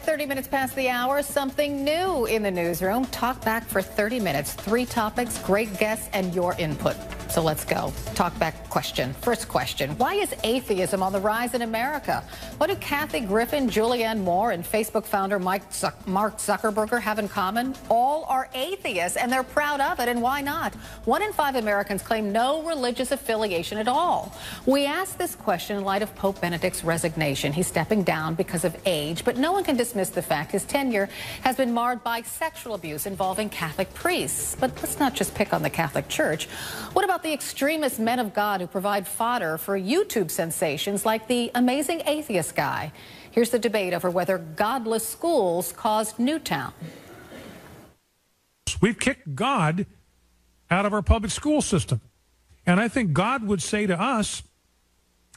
30 minutes past the hour, something new in the newsroom. Talk back for 30 minutes. 3 topics, great guests, and your input. So let's go. Talk back question. First question. Why is atheism on the rise in America? What do Kathy Griffin, Julianne Moore, and Facebook founder Mark Zuckerberg have in common? All are atheists, and they're proud of it, and why not? 1 in 5 Americans claim no religious affiliation at all. We asked this question in light of Pope Benedict's resignation. He's stepping down because of age, but no one can dismiss the fact his tenure has been marred by sexual abuse involving Catholic priests. But let's not just pick on the Catholic Church. What about the extremist men of God who provide fodder for YouTube sensations like the Amazing Atheist guy? Here's the debate over whether godless schools caused Newtown. We've kicked God out of our public school system. And I think God would say to us,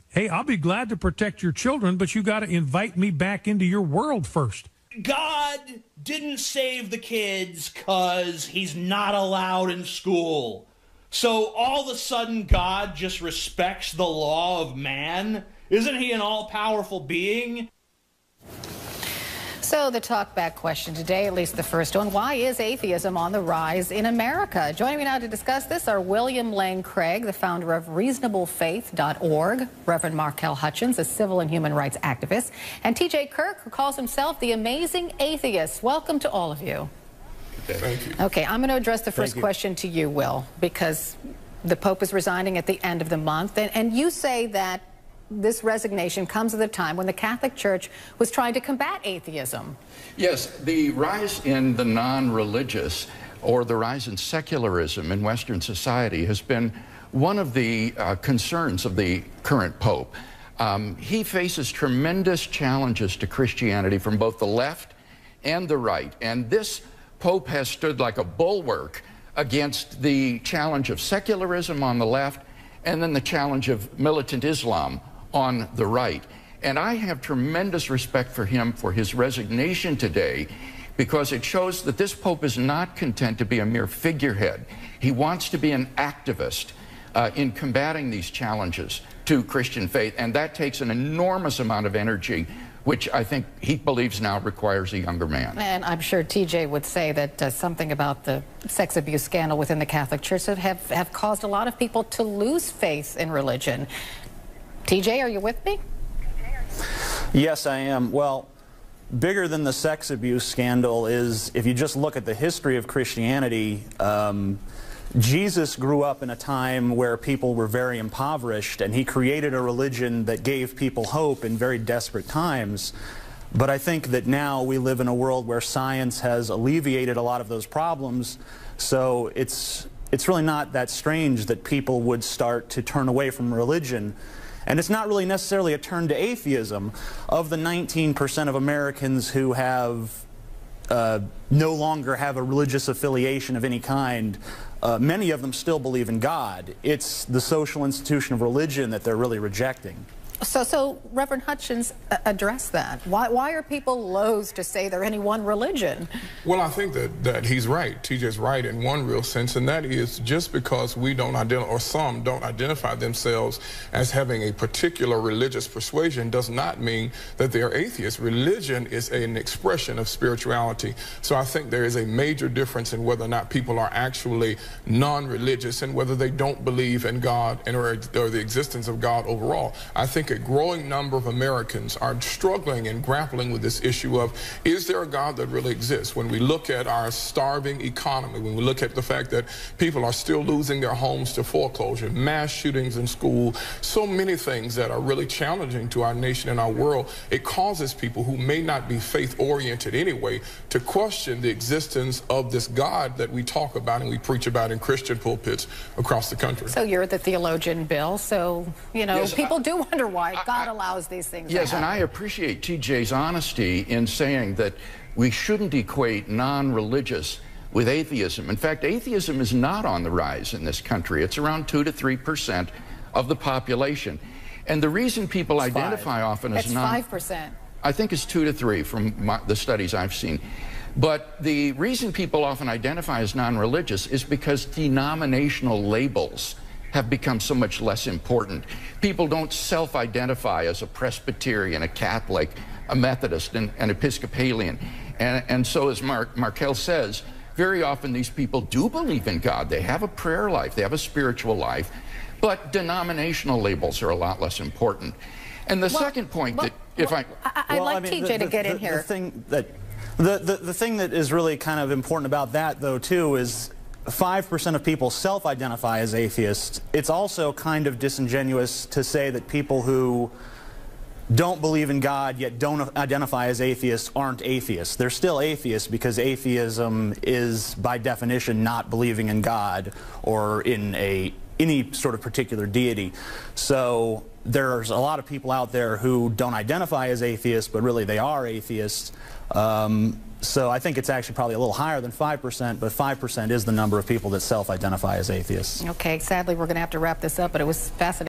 hey, I'll be glad to protect your children, but you got to invite me back into your world first. God didn't save the kids because he's not allowed in school. So all of a sudden, God just respects the law of man? Isn't he an all-powerful being? So the talkback question today, at least the first one, why is atheism on the rise in America? Joining me now to discuss this are William Lane Craig, the founder of reasonablefaith.org, Reverend Markel Hutchins, a civil and human rights activist, and TJ Kirk, who calls himself the Amazing Atheist. Welcome to all of you. Thank you. Okay, I'm going to address the first question to you, Will, because the Pope is resigning at the end of the month, and you say that this resignation comes at a time when the Catholic Church was trying to combat atheism. Yes, the rise in the non-religious, or the rise in secularism in Western society, has been one of the concerns of the current Pope. He faces tremendous challenges to Christianity from both the left and the right, and this Pope has stood like a bulwark against the challenge of secularism on the left and then the challenge of militant Islam on the right. And I have tremendous respect for him for his resignation today, because it shows that this Pope is not content to be a mere figurehead. He wants to be an activist in combating these challenges to Christian faith, and that takes an enormous amount of energy, which I think he believes now requires a younger man. And I'm sure TJ would say that something about the sex abuse scandal within the Catholic Church have caused a lot of people to lose faith in religion. TJ, are you with me? Yes, I am. Well, bigger than the sex abuse scandal is, if you just look at the history of Christianity, Jesus grew up in a time where people were very impoverished, and he created a religion that gave people hope in very desperate times. But I think that now we live in a world where science has alleviated a lot of those problems, so it's really not that strange that people would start to turn away from religion. And it's not really necessarily a turn to atheism. Of the 19% of Americans who have no longer have a religious affiliation of any kind, many of them still believe in God. It's the social institution of religion that they're really rejecting. So Reverend Hutchins, address that. Why are people loath to say they're any one religion? Well, I think that he's right. TJ's right in one real sense, and that is just because we don't identify, or some don't identify themselves as having a particular religious persuasion does not mean that they are atheists. Religion is an expression of spirituality. So I think there is a major difference in whether or not people are actually non-religious and whether they don't believe in God or the existence of God overall. I think a growing number of Americans are struggling and grappling with this issue of, is there a God that really exists? When we look at our starving economy, when we look at the fact that people are still losing their homes to foreclosure, mass shootings in school, so many things that are really challenging to our nation and our world, it causes people who may not be faith-oriented anyway to question the existence of this God that we talk about and we preach about in Christian pulpits across the country. So you're the theologian, Bill, so, you know, yes, people do wonder why God allows these things. Yes, and I appreciate TJ's honesty in saying that we shouldn't equate non-religious with atheism. In fact, atheism is not on the rise in this country. It's around 2 to 3% of the population. And the reason people identify often as it's 5%. I think it's 2 to 3 from the studies I've seen. But the reason people often identify as non-religious is because denominational labels have become so much less important. People don't self-identify as a Presbyterian, a Catholic, a Methodist, an Episcopalian. And so as Markel says, very often these people do believe in God. They have a prayer life, they have a spiritual life, but denominational labels are a lot less important. And the second point that, if I... I'd like TJ to get in here. The thing that is really kind of important about that, though, too, is 5% of people self-identify as atheists. It's also kind of disingenuous to say that people who don't believe in God yet don't identify as atheists aren't atheists. They're still atheists because atheism is, by definition, not believing in God or in any sort of particular deity. So there's a lot of people out there who don't identify as atheists, but really they are atheists. So I think it's actually probably a little higher than 5%, but 5% is the number of people that self-identify as atheists. Okay, sadly, we're going to have to wrap this up, but it was fascinating.